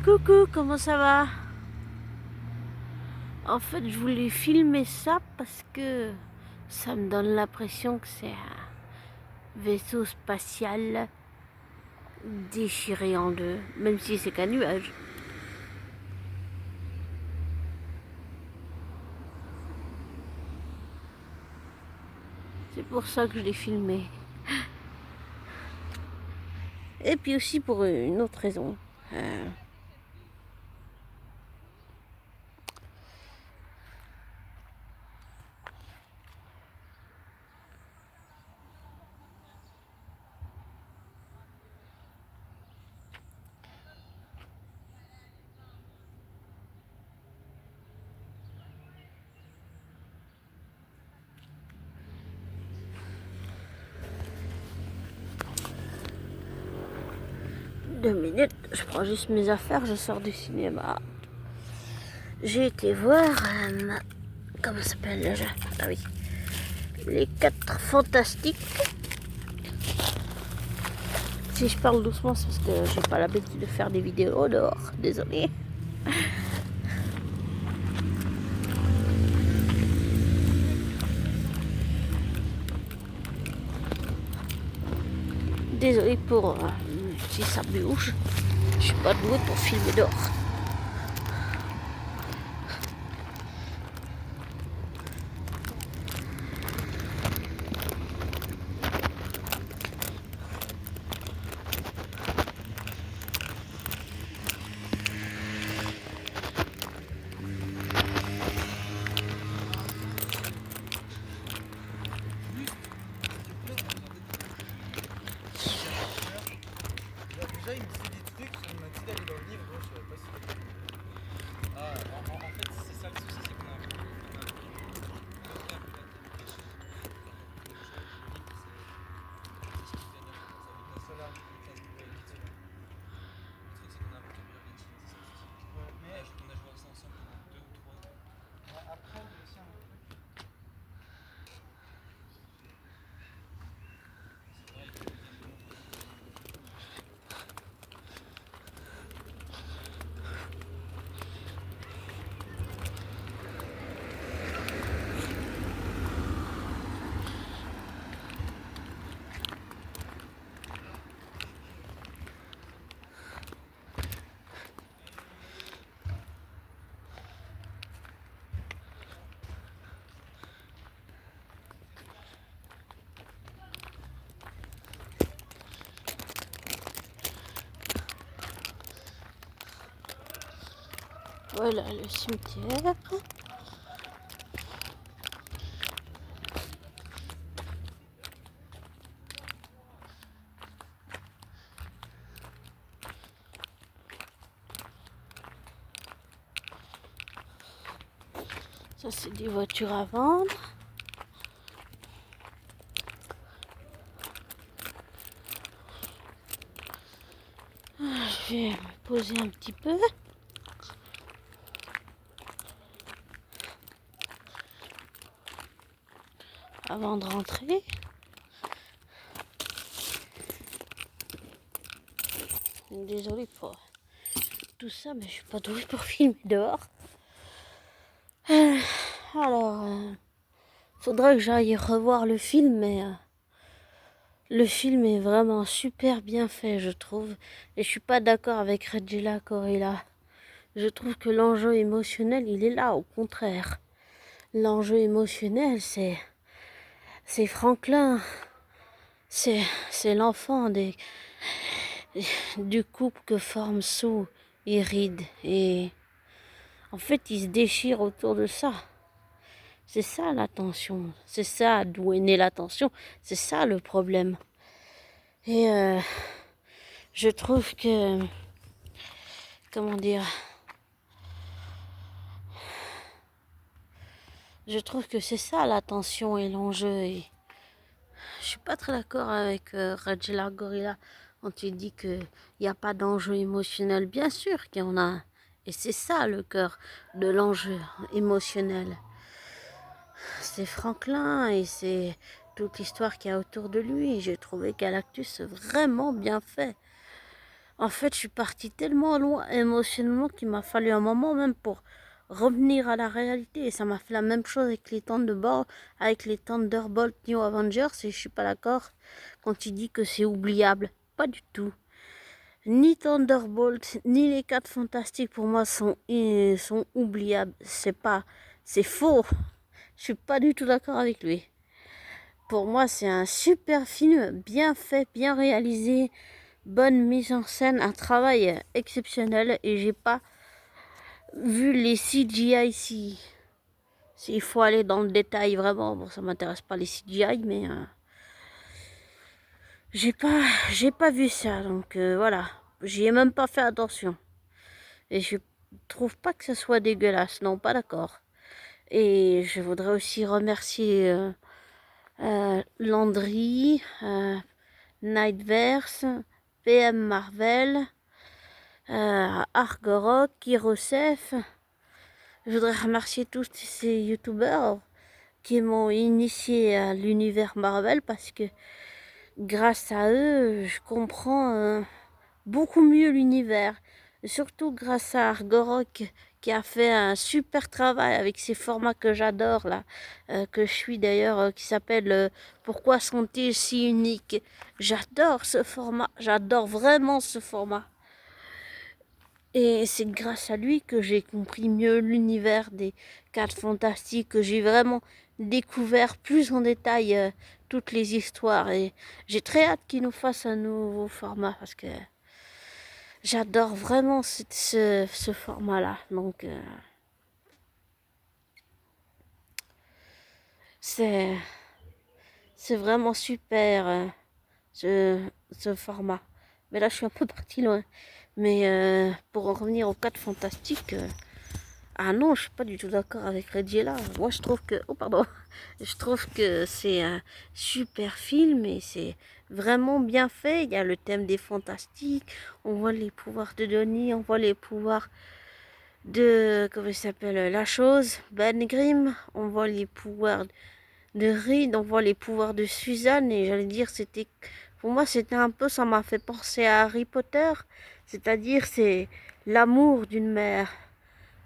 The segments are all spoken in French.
Coucou, comment ça va? En fait, je voulais filmer ça parce que ça me donne l'impression que c'est un vaisseau spatial déchiré en deux, même si c'est qu'un nuage. C'est pour ça que je l'ai filmé. Et puis aussi pour une autre raison. Euh, 2 minutes, je prends juste mes affaires, je sors du cinéma. J'ai été voir, comment ça s'appelle le jeu? Ah oui, Les 4 Fantastiques. Si je parle doucement, c'est parce que j'ai pas l'habitude de faire des vidéos dehors, désolé. Désolé pour si ça bouge. Je suis pas douée pour filmer dehors. Déjà, il me disait des trucs, il m'a dit d'aller dans le livre, moi je savais pas si. Ah, en fait, c'est ça le souci, c'est qu'on a un peu. Notre rêve, là, t'es péché. Le livre, c'est ce qui vient d'être dans un solaire, ouais, Nietzsche, là. Le truc, c'est qu'on a un vocabulaire Nietzsche, c'est ça le souci. Ouais, mais. On a joué à ça ensemble pendant 2 ou 3 ans. Ouais, après, il y a aussi un autre truc. C'est pareil, il vient de nous poser des livres et tout, mais. Voilà le cimetière. Ça, c'est des voitures à vendre. Je vais me poser un petit peu. Avant de rentrer. Désolée pour tout ça, mais je suis pas douée pour filmer dehors. Alors, faudra que j'aille revoir le film, mais le film est vraiment super bien fait, je trouve. Et je suis pas d'accord avec Regina Corella. Je trouve que l'enjeu émotionnel, il est là, au contraire. L'enjeu émotionnel, c'est Franklin. C'est l'enfant du couple que forment Sue et Reed. Et en fait, il se déchire autour de ça. C'est ça la tension. C'est ça d'où est née la tension. C'est ça le problème. Et je trouve que, comment dire, je trouve que c'est ça la tension et l'enjeu. Et je suis pas très d'accord avec Rajala Gorilla quand il dit qu'il n'y a pas d'enjeu émotionnel. Bien sûr qu'il y en a. Et c'est ça le cœur de l'enjeu émotionnel. C'est Franklin et c'est toute l'histoire qu'il y a autour de lui. J'ai trouvé Galactus vraiment bien fait. En fait, je suis partie tellement loin émotionnellement qu'il m'a fallu un moment même pour revenir à la réalité. Et ça m'a fait la même chose avec les Thunderbolts, avec les Thunderbolt New Avengers. Et je suis pas d'accord quand il dit que c'est oubliable. Pas du tout. Ni Thunderbolt, ni les 4 Fantastiques pour moi sont oubliables. C'est faux. Je suis pas du tout d'accord avec lui. Pour moi, c'est un super film, bien fait, bien réalisé, bonne mise en scène, un travail exceptionnel. Et j'ai pas vu les CGI ici. S'il faut aller dans le détail vraiment, bon, ça m'intéresse pas les CGI, mais j'ai pas vu ça, donc voilà, j'y ai même pas fait attention. Et je trouve pas que ce soit dégueulasse, non, pas d'accord. Et je voudrais aussi remercier Landry, Nightverse, PM Marvel, Argorok, Kirosef. Je voudrais remercier tous ces youtubeurs qui m'ont initié à l'univers Marvel parce que grâce à eux, je comprends beaucoup mieux l'univers. Surtout grâce à Argorok qui a fait un super travail avec ces formats que j'adore là, que je suis d'ailleurs, qui s'appelle Pourquoi sont-ils si uniques? J'adore ce format, j'adore vraiment ce format. Et c'est grâce à lui que j'ai compris mieux l'univers des 4 Fantastiques, que j'ai vraiment découvert plus en détail toutes les histoires. Et j'ai très hâte qu'il nous fasse un nouveau format parce que j'adore vraiment ce format-là. Donc c'est vraiment super ce format. Mais là je suis un peu partie loin. Mais pour en revenir aux 4 Fantastiques... ah non, je suis pas du tout d'accord avec Reggiela. Moi, je trouve que... Oh, pardon. Je trouve que c'est un super film et c'est vraiment bien fait. Il y a le thème des fantastiques. On voit les pouvoirs de Donnie. On voit les pouvoirs de... Comment il s'appelle? La chose. Ben Grimm. On voit les pouvoirs de Reed. On voit les pouvoirs de Suzanne. Et j'allais dire, c'était... Pour moi, c'était un peu... Ça m'a fait penser à Harry Potter. C'est-à-dire, c'est l'amour d'une mère.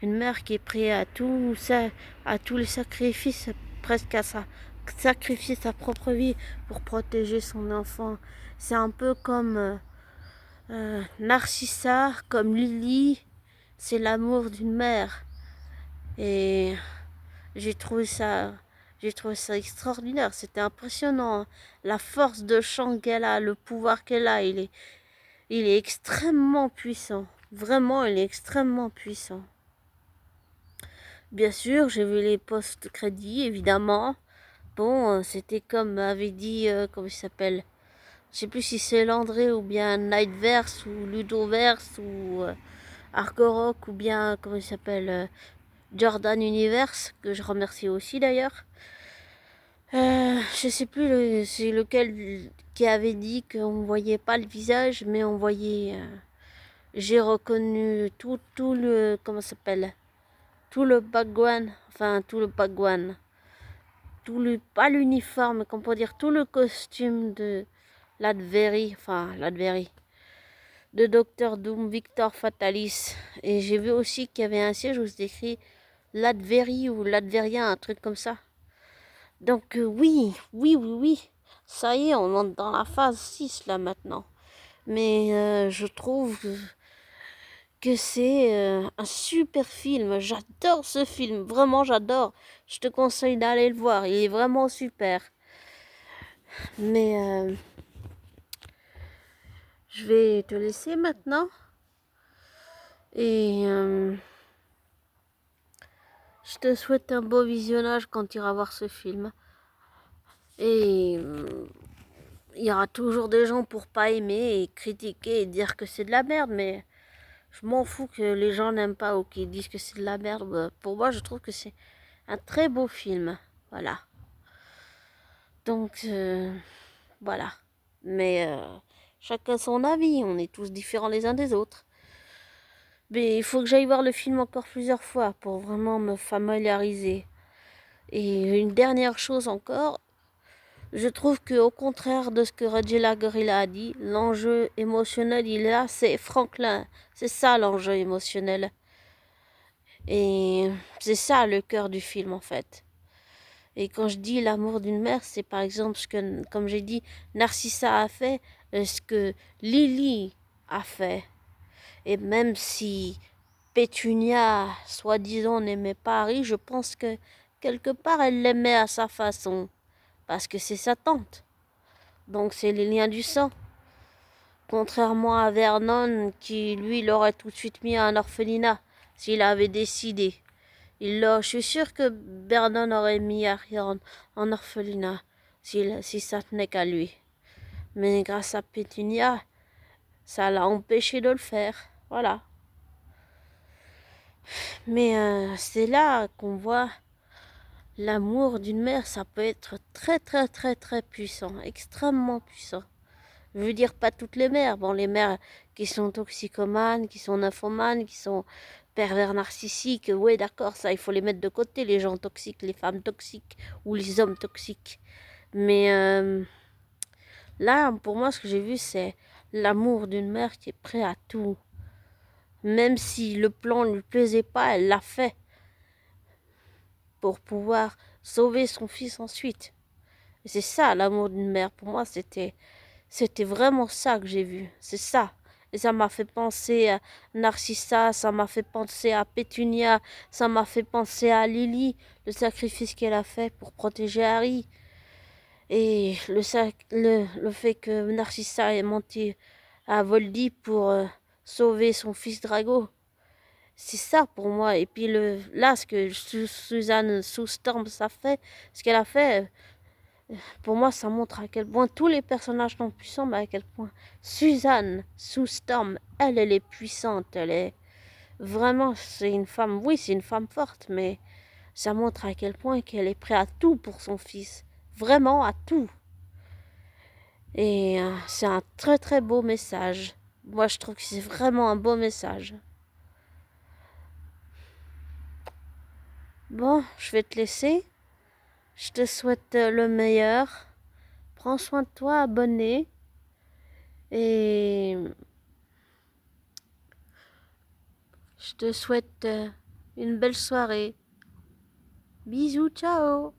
Une mère qui est prête à tout ça, à tous les sacrifices, presque à ça, sacrifier sa propre vie pour protéger son enfant. C'est un peu comme Narcissa, comme Lily. C'est l'amour d'une mère. Et j'ai trouvé ça, j'ai trouvé ça extraordinaire. C'était impressionnant. La force de chant qu'elle a, le pouvoir qu'elle a, il est extrêmement puissant. Vraiment, il est extrêmement puissant. Bien sûr, j'ai vu les post-crédits, évidemment. Bon, c'était comme avait dit, comment il s'appelle? Je sais plus si c'est Landré ou bien Nightverse ou Ludoverse ou Argorok ou bien, comment il s'appelle? Jordan Universe, que je remercie aussi d'ailleurs. Je sais plus c'est lequel qui avait dit qu'on voyait pas le visage, mais on voyait... j'ai reconnu tout le... Comment ça s'appelle? Tout le background, enfin tout le background, tout le, pas l'uniforme, qu'on peut dire tout le costume de l'Adverie, de Docteur Doom, Victor Fatalis. Et j'ai vu aussi qu'il y avait un siège où c'était écrit l'Adverie ou l'Adverien, un truc comme ça. Donc oui, ça y est, on entre dans la phase 6 là maintenant. Mais je trouve que c'est un super film. J'adore ce film, vraiment j'adore. Je te conseille d'aller le voir, il est vraiment super. Mais je vais te laisser maintenant. Et je te souhaite un beau visionnage quand tu iras voir ce film. Et il y aura toujours des gens pour pas aimer et critiquer et dire que c'est de la merde, mais je m'en fous que les gens n'aiment pas ou qu'ils disent que c'est de la merde. Pour moi, je trouve que c'est un très beau film. Voilà. Donc, voilà. Mais chacun son avis. On est tous différents les uns des autres. Mais il faut que j'aille voir le film encore plusieurs fois pour vraiment me familiariser. Et une dernière chose encore. Je trouve que au contraire de ce que Regina Gorilla a dit, l'enjeu émotionnel, il est là, c'est Franklin. C'est ça l'enjeu émotionnel. Et c'est ça le cœur du film en fait. Et quand je dis l'amour d'une mère, c'est par exemple ce que, comme j'ai dit, Narcissa a fait, ce que Lily a fait. Et même si Pétunia, soi-disant, n'aimait pas Harry, je pense que quelque part elle l'aimait à sa façon. Parce que c'est sa tante. Donc c'est les liens du sang. Contrairement à Vernon, qui lui l'aurait tout de suite mis à un orphelinat, s'il avait décidé. Je suis sûre que Vernon aurait mis Harry en orphelinat, si ça tenait qu'à lui. Mais grâce à Pétunia, ça l'a empêché de le faire. Voilà. Mais c'est là qu'on voit l'amour d'une mère, ça peut être très très très très puissant, extrêmement puissant. Je veux dire pas toutes les mères. Bon, les mères qui sont toxicomanes, qui sont nymphomanes, qui sont pervers narcissiques, ouais d'accord, ça il faut les mettre de côté, les gens toxiques, les femmes toxiques ou les hommes toxiques. Mais là, pour moi, ce que j'ai vu, c'est l'amour d'une mère qui est prête à tout. Même si le plan ne lui plaisait pas, elle l'a fait pour pouvoir sauver son fils ensuite. Et c'est ça l'amour d'une mère. Pour moi, c'était vraiment ça que j'ai vu. C'est ça. Et ça m'a fait penser à Narcissa, ça m'a fait penser à Pétunia, ça m'a fait penser à Lily, le sacrifice qu'elle a fait pour protéger Harry. Et le fait que Narcissa ait menti à Voldy pour sauver son fils Drago. C'est ça pour moi. Et puis là, ce que Suzanne sous Storm ça fait, ce qu'elle a fait, pour moi, ça montre à quel point tous les personnages sont puissants, mais à quel point Suzanne sous Storm, elle est puissante. Elle est vraiment, c'est une femme, oui, c'est une femme forte, mais ça montre à quel point qu'elle est prête à tout pour son fils. Vraiment à tout. Et c'est un très très beau message. Moi, je trouve que c'est vraiment un beau message. Bon, je vais te laisser. Je te souhaite le meilleur. Prends soin de toi, abonné. Et je te souhaite une belle soirée. Bisous, ciao.